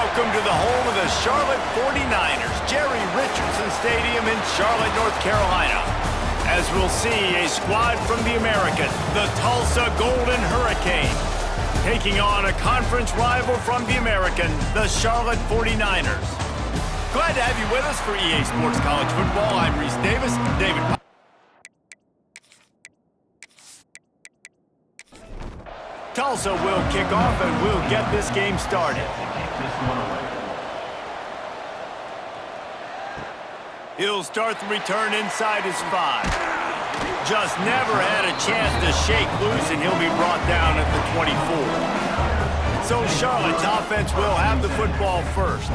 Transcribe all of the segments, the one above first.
Welcome to the home of the Charlotte 49ers, Jerry Richardson Stadium in Charlotte, North Carolina. As we'll see, a squad from the American, the Tulsa Golden Hurricane, taking on a conference rival from the American, the Charlotte 49ers. Glad to have you with us for EA Sports College Football. I'm Reese Davis. David. Tulsa will kick off and we'll get this game started. He'll start the return inside his 5. Just never had a chance to shake loose, and he'll be brought down at the 24. So Charlotte's offense will have the football first.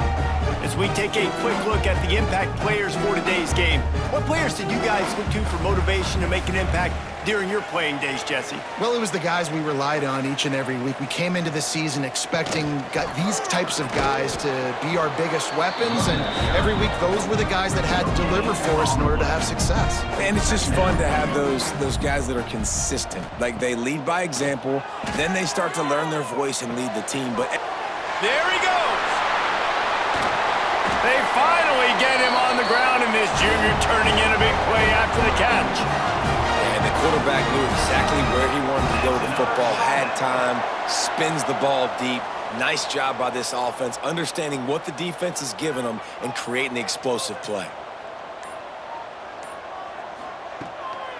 As we take a quick look at the impact players for today's game, what players did you guys look to for motivation to make an impact during your playing days, Jesse? Well, it was the guys we relied on each and every week. We came into the season expecting these types of guys to be our biggest weapons, and every week those were the guys that had to deliver for us in order to have success. And it's just fun to have those guys that are consistent. Like, they lead by example, then they start to learn their voice and lead the team. But there he goes! They finally get him on the ground, and this junior turning in a big play after the catch. And the quarterback knew exactly where he wanted to go with the football, had time, spins the ball deep. Nice job by this offense, understanding what the defense is giving them and creating the explosive play.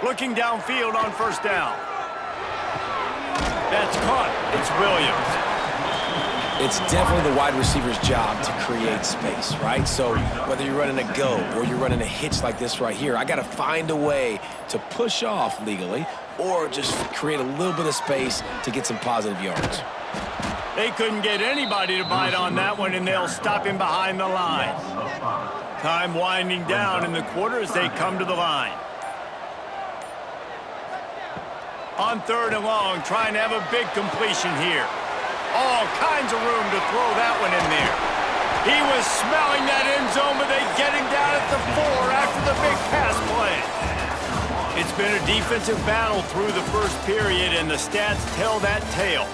Looking downfield on first down. That's caught. It's Williams. It's definitely the wide receiver's job to create space, right? So whether you're running a go or you're running a hitch like this right here, I got to find a way to push off legally or just create a little bit of space to get some positive yards. They couldn't get anybody to bite on that one, and they'll stop him behind the line. Time winding down in the quarter as they come to the line. On third and long, trying to have a big completion here. All kinds of room to throw that one in there. He was smelling that end zone, but they get him down at the 4 after the big pass play. It's been a defensive battle through the first period, and the stats tell that tale.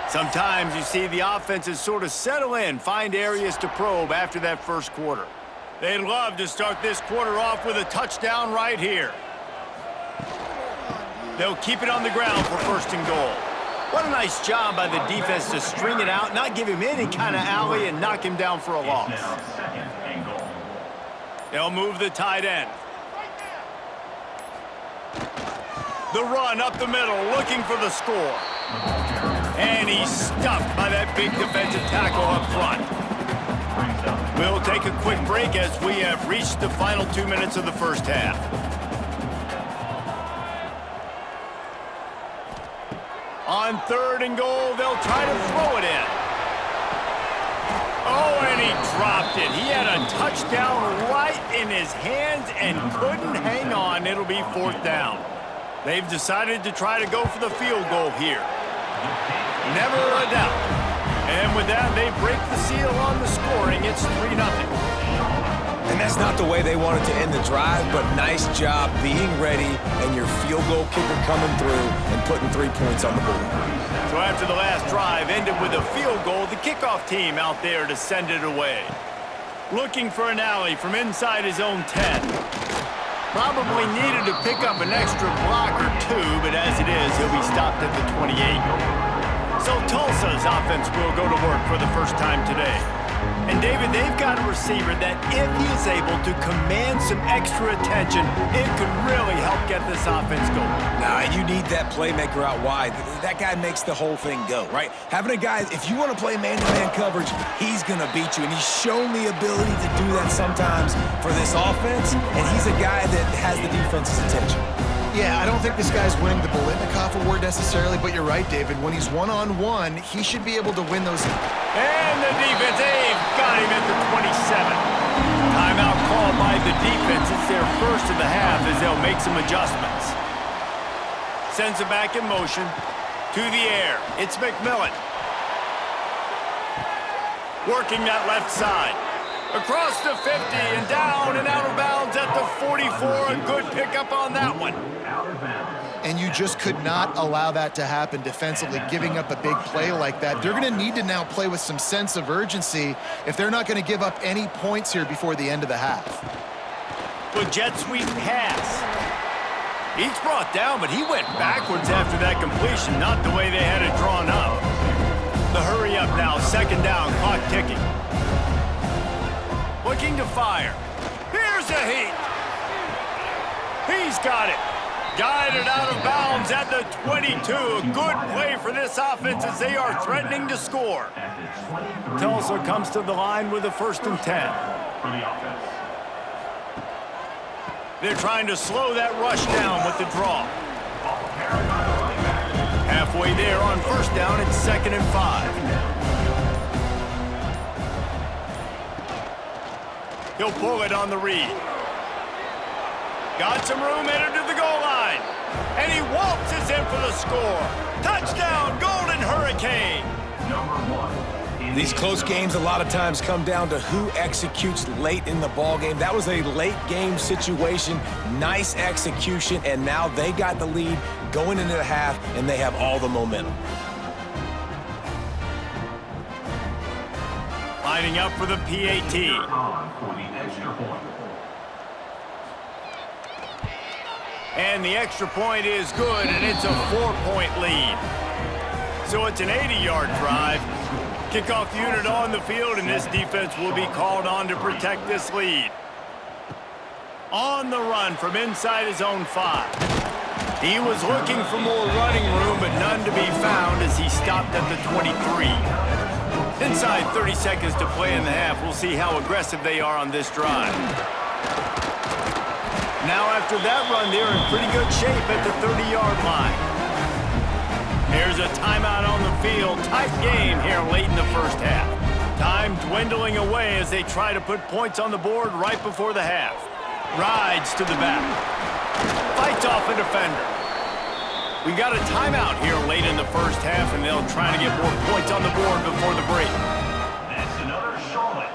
Sometimes you see the offenses sort of settle in, find areas to probe after that first quarter. They'd love to start this quarter off with a touchdown right here. They'll keep it on the ground for first and goal. What a nice job by the defense to string it out, not give him any kind of alley, and knock him down for a loss. They'll move the tight end. The run up the middle, looking for the score. And he's stuffed by that big defensive tackle up front. We'll take a quick break as we have reached the final 2 minutes of the first half. On third and goal, they'll try to throw it in. Oh, and he dropped it. He had a touchdown right in his hands and couldn't hang on. It'll be fourth down. They've decided to try to go for the field goal here. Never a doubt. And with that, they break the seal on the scoring. It's 3-0. And that's not the way they wanted to end the drive, but nice job being ready and your field goal kicker coming through and putting 3 points on the board. So after the last drive ended with a field goal, the kickoff team out there to send it away. Looking for an alley from inside his own 10. Probably needed to pick up an extra block or two, but as it is, he'll be stopped at the 28. So Tulsa's offense will go to work for the first time today. And David, they've got a receiver that if he is able to command some extra attention, it could really help get this offense going. Nah, you need that playmaker out wide. That guy makes the whole thing go, right? Having a guy, if you want to play man-to-man coverage, he's going to beat you. And he's shown the ability to do that sometimes for this offense. And he's a guy that has the defense's attention. Yeah, I don't think this guy's winning the Bolitnikoff Award necessarily, but you're right, David. When he's one-on-one, he should be able to win those. And the defense, they've got him at the 27. Timeout called by the defense. It's their first of the half as they'll make some adjustments. Sends it back in motion. To the air. It's McMillan. Working that left side. Across the 50 and down and out of bounds at at the 44. A good pickup on that one. And you just could not allow that to happen defensively, giving up a big play like that. They're going to need to now play with some sense of urgency if they're not going to give up any points here before the end of the half. Good jet sweep pass. He's brought down, but he went backwards after that completion, not the way they had it drawn up. The hurry up now, second down, clock ticking. Looking to fire. Here's a heat. He's got it. Guided out of bounds at the 22. A good play for this offense as they are threatening to score. Tulsa comes to the line with a 1st and 10. They're trying to slow that rush down with the draw. Halfway there on 1st down, it's 2nd and 5. He'll pull it on the read. Got some room, headed to the goal line. And he waltzes in for the score. Touchdown, Golden Hurricane. These close games a lot of times come down to who executes late in the ball game. That was a late game situation, nice execution, and now they got the lead going into the half, and they have all the momentum. Lining up for the PAT. And the extra point is good, and it's a 4-point lead. So it's an 80-yard drive. Kickoff unit on the field, and this defense will be called on to protect this lead. On the run from inside his own 5. He was looking for more running room, but none to be found as he stopped at the 23. Inside 30 seconds to play in the half. We'll see how aggressive they are on this drive. Now after that run, they're in pretty good shape at the 30-yard line. Here's a timeout on the field. Tight game here late in the 1st half. Time dwindling away as they try to put points on the board right before the half. Rides to the back. Fights off a defender. We got a timeout here late in the 1st half, and they'll try to get more points on the board before the break. That's another Charlotte.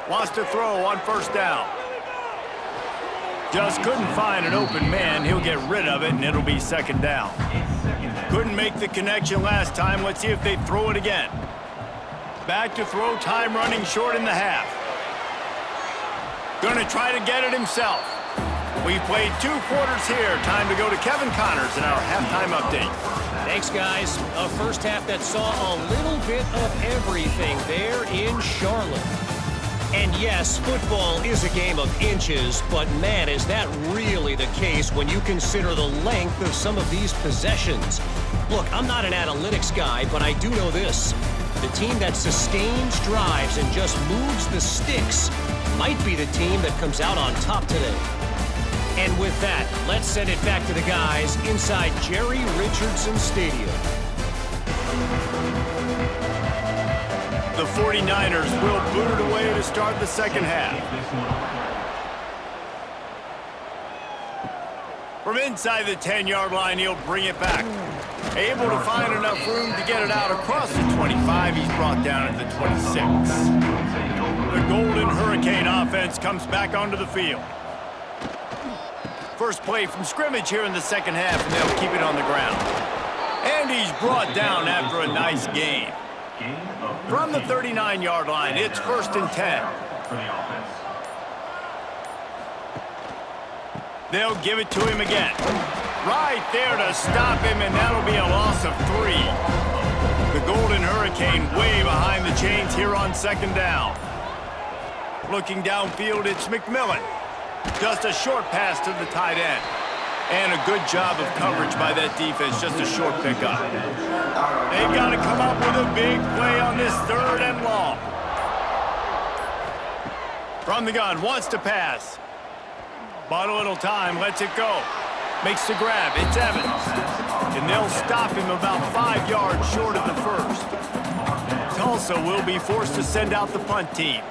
Wants to throw on 1st down. Just couldn't find an open man. He'll get rid of it, and it'll be 2nd down. Couldn't make the connection last time. Let's see if they throw it again. Back to throw, time running short in the half. Gonna try to get it himself. We've played 2 quarters here. Time to go to Kevin Connors in our halftime update. Thanks, guys. A 1st half that saw a little bit of everything there in Charlotte. And yes, football is a game of inches, but man, is that really the case when you consider the length of some of these possessions. Look, I'm not an analytics guy, but I do know this. The team that sustains drives and just moves the sticks might be the team that comes out on top today. And with that, let's send it back to the guys inside Jerry Richardson Stadium. The 49ers will boot it away to start the 2nd half. From inside the 10-yard line, he'll bring it back. Able to find enough room to get it out across the 25. He's brought down at the 26. The Golden Hurricane offense comes back onto the field. First play from scrimmage here in the 2nd half, and they'll keep it on the ground. And he's brought down after a nice gain. From the 39-yard line, it's 1st and 10. They'll give it to him again. Right there to stop him, and that'll be a loss of 3. The Golden Hurricane way behind the chains here on 2nd down. Looking downfield, it's McMillan. Just a short pass to the tight end. And a good job of coverage by that defense, just a short pickup. They've got to come up with a big play on this 3rd and long. From the gun, wants to pass. Bought a little time, lets it go. Makes the grab, it's Evans. And they'll stop him about 5 yards short of the 1st. Tulsa will be forced to send out the punt team.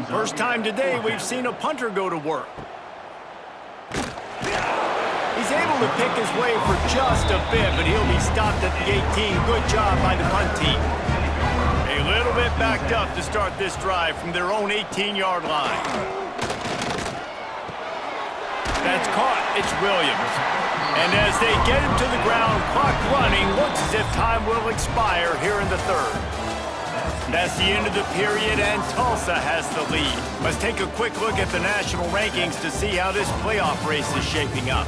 First time today we've seen a punter go to work. He's able to pick his way for just a bit, but he'll be stopped at the 18. Good job by the punt team. A little bit backed up to start this drive from their own 18-yard line. it's Williams. And as they get him to the ground, clock running, looks as if time will expire here in the third. That's the end of the period, and Tulsa has the lead. Let's take a quick look at the national rankings to see how this playoff race is shaping up.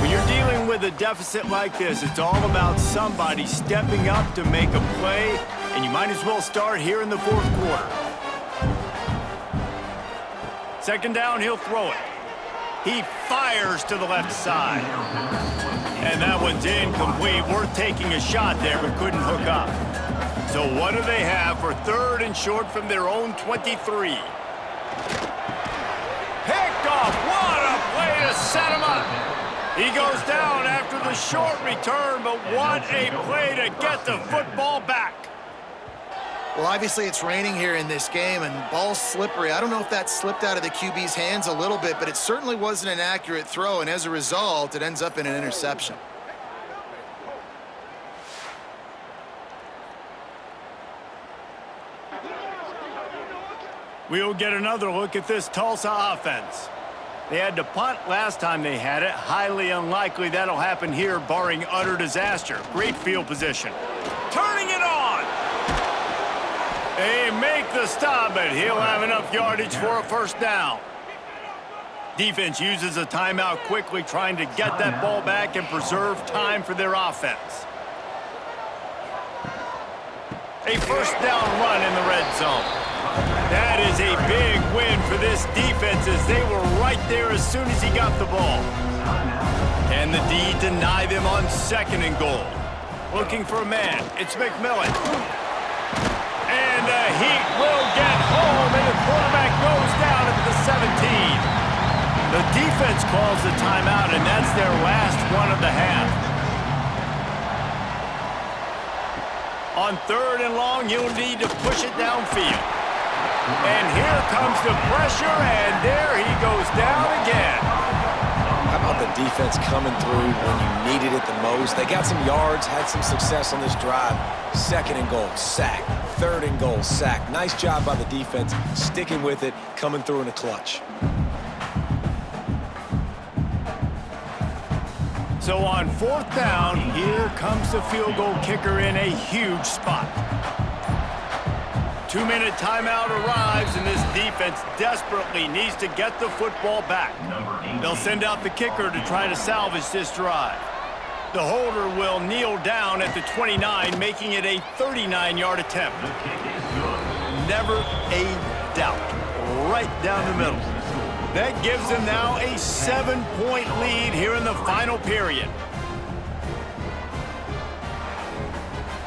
When you're dealing with a deficit like this, it's all about somebody stepping up to make a play, and you might as well start here in the fourth quarter. Second down, he'll throw it. He fires to the left side. And that one's incomplete. Worth taking a shot there, but couldn't hook up. So what do they have for third and short from their own 23? Picked off. What a play to set him up. He goes down after the short return, but what a play to get the football back. Well, obviously it's raining here in this game, and ball's slippery. I don't know if that slipped out of the QB's hands a little bit, but it certainly wasn't an accurate throw, and as a result, it ends up in an interception. We'll get another look at this Tulsa offense. They had to punt last time they had it. Highly unlikely that'll happen here, barring utter disaster. Great field position. Turning it on! They make the stop, but he'll have enough yardage for a first down. Defense uses a timeout quickly, trying to get that ball back and preserve time for their offense. A first down run in the red zone. That is a big win for this defense, as they were right there as soon as he got the ball. Can the D deny them on second and goal? Looking for a man. It's McMillan. And the Heat will get home, and the quarterback goes down at the 17. The defense calls the timeout, and that's their last one of the half. On third and long, you'll need to push it downfield. And here comes the pressure, and there he goes down again. How about the defense coming through when you needed it the most? They got some yards, had some success on this drive. Second and goal, sack. Third and goal, sack. Nice job by the defense, sticking with it, coming through in a clutch. So on fourth down, here comes the field goal kicker in a huge spot. 2-minute timeout arrives, and this defense desperately needs to get the football back. They'll send out the kicker to try to salvage this drive. The holder will kneel down at the 29, making it a 39-yard attempt. Never a doubt. Right down the middle. That gives them now a 7-point lead here in the final period.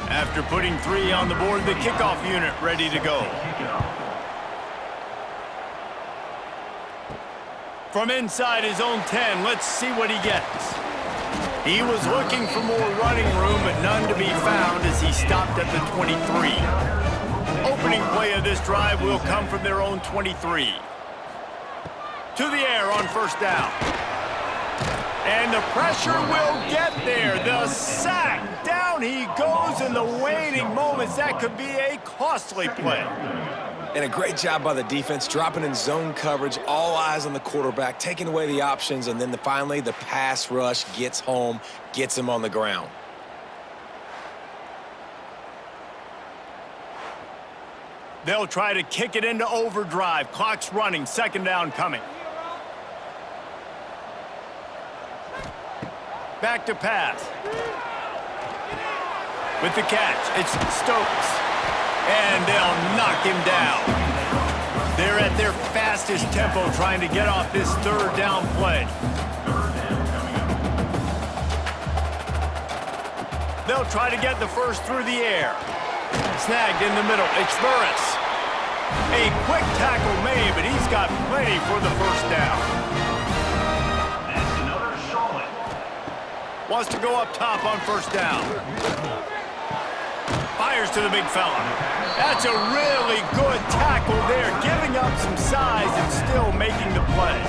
After putting 3 on the board, the kickoff unit ready to go. From inside his own 10, let's see what he gets. He was looking for more running room, but none to be found as he stopped at the 23. Opening play of this drive will come from their own 23. To the air on first down. And the pressure will get there. The sack. Down he goes in the waiting moments. That could be a costly play. And a great job by the defense, dropping in zone coverage, all eyes on the quarterback, taking away the options, and then finally the pass rush gets home, gets him on the ground. They'll try to kick it into overdrive. Clock's running, second down coming. Back to pass. With the catch, it's Stokes. And they'll knock him down. They're at their fastest tempo trying to get off this third down play. They'll try to get the first through the air. Snagged in the middle. It's Burris. A quick tackle made, but he's got plenty for the first down. That's another solid. Wants to go up top on first down. Fires to the big fella. That's a really good tackle there, giving up some size and still making the play.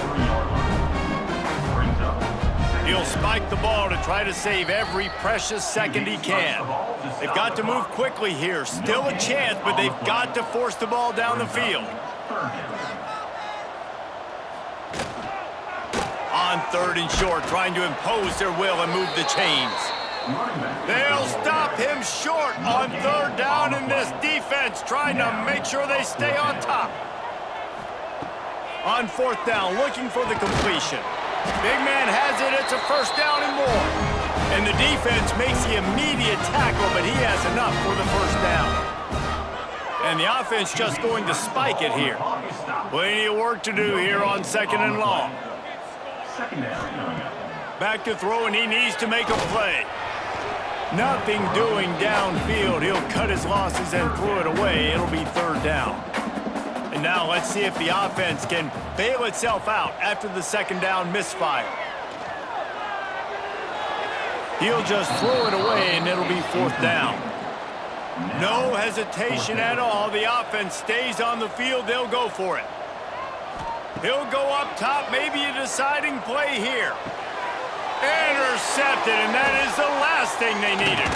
He'll spike the ball to try to save every precious second he can. They've got to move quickly here. Still a chance, but they've got to force the ball down the field. On 3rd and short, trying to impose their will and move the chains. They'll stop him short on 3rd down, in this defense trying to make sure they stay on top. On 4th down, looking for the completion. Big man has it. It's a 1st down and more. And the defense makes the immediate tackle, but he has enough for the 1st down. And the offense just going to spike it here. Plenty of work to do here on 2nd and long. Back to throw, and he needs to make a play. Nothing doing downfield. He'll cut his losses and throw it away. It'll be 3rd down. And now let's see if the offense can bail itself out after the 2nd down misfire. He'll just throw it away, and it'll be 4th down. No hesitation at all. The offense stays on the field. They'll go for it. He'll go up top, maybe a deciding play here. Intercepted, and that is the last thing they needed.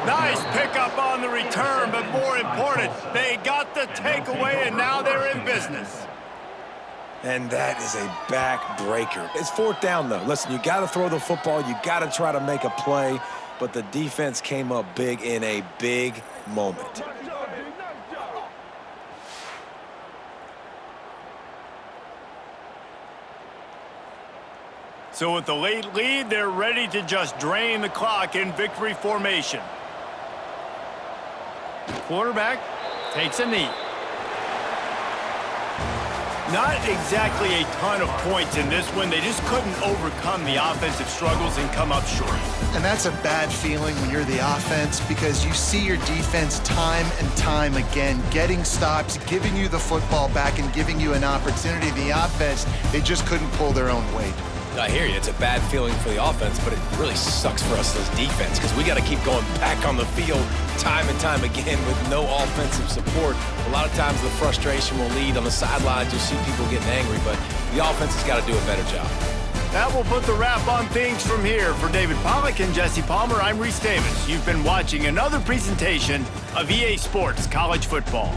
Nice pickup on the return, but more important, they got the takeaway, and now they're in business. And that is a backbreaker. It's 4th down, though. Listen, you got to throw the football. You got to try to make a play, but the defense came up big in a big moment. So with the late lead, they're ready to just drain the clock in victory formation. Quarterback takes a knee. Not exactly a ton of points in this one. They just couldn't overcome the offensive struggles and come up short. And that's a bad feeling when you're the offense, because you see your defense time and time again getting stops, giving you the football back and giving you an opportunity. The offense, they just couldn't pull their own weight. I hear you. It's a bad feeling for the offense, but it really sucks for us as defense because we got to keep going back on the field time and time again with no offensive support. A lot of times the frustration will lead on the sidelines. You'll see people getting angry, but the offense has got to do a better job. That will put the wrap on things from here. For David Pollack and Jesse Palmer, I'm Reese Davis. You've been watching another presentation of EA Sports College Football.